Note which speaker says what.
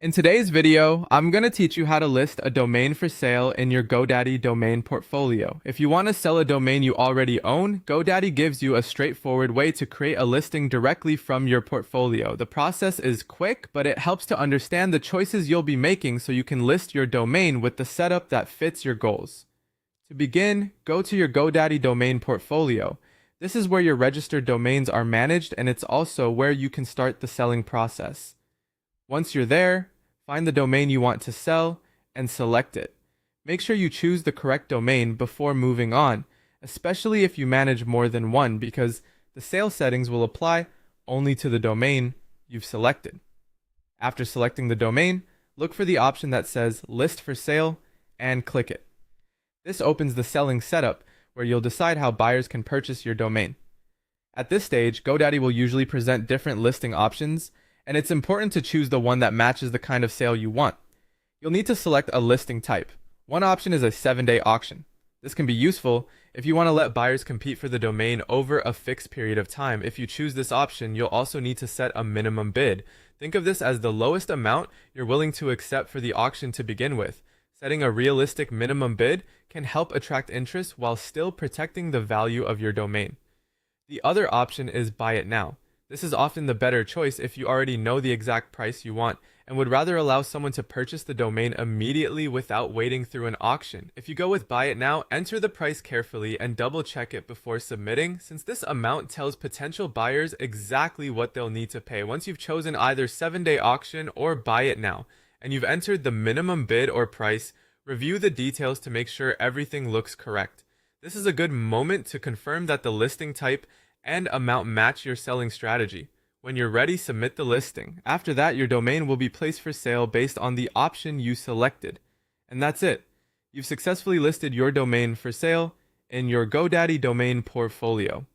Speaker 1: In today's video, I'm going to teach you how to list a domain for sale in your GoDaddy domain portfolio. If you want to sell a domain you already own, GoDaddy gives you a straightforward way to create a listing directly from your portfolio. The process is quick, but it helps to understand the choices you'll be making so you can list your domain with the setup that fits your goals. To begin, go to your GoDaddy domain portfolio. This is where your registered domains are managed, and it's also where you can start the selling process. Once you're there, find the domain you want to sell and select it. Make sure you choose the correct domain before moving on, especially if you manage more than one, because the sale settings will apply only to the domain you've selected. After selecting the domain, look for the option that says List for Sale and click it. This opens the selling setup where you'll decide how buyers can purchase your domain. At this stage, GoDaddy will usually present different listing options, and it's important to choose the one that matches the kind of sale you want. You'll need to select a listing type. One option is a 7-day auction. This can be useful if you want to let buyers compete for the domain over a fixed period of time. If you choose this option, you'll also need to set a minimum bid. Think of this as the lowest amount you're willing to accept for the auction to begin with. Setting a realistic minimum bid can help attract interest while still protecting the value of your domain. The other option is Buy It Now. This is often the better choice if you already know the exact price you want and would rather allow someone to purchase the domain immediately without waiting through an auction. If you go with Buy It Now, enter the price carefully and double check it before submitting, since this amount tells potential buyers exactly what they'll need to pay. Once you've chosen either 7-day auction or Buy It Now, and you've entered the minimum bid or price, review the details to make sure everything looks correct. This is a good moment to confirm that the listing type and amount match your selling strategy. When you're ready, submit the listing. After that, your domain will be placed for sale based on the option you selected. And that's it. You've successfully listed your domain for sale in your GoDaddy domain portfolio.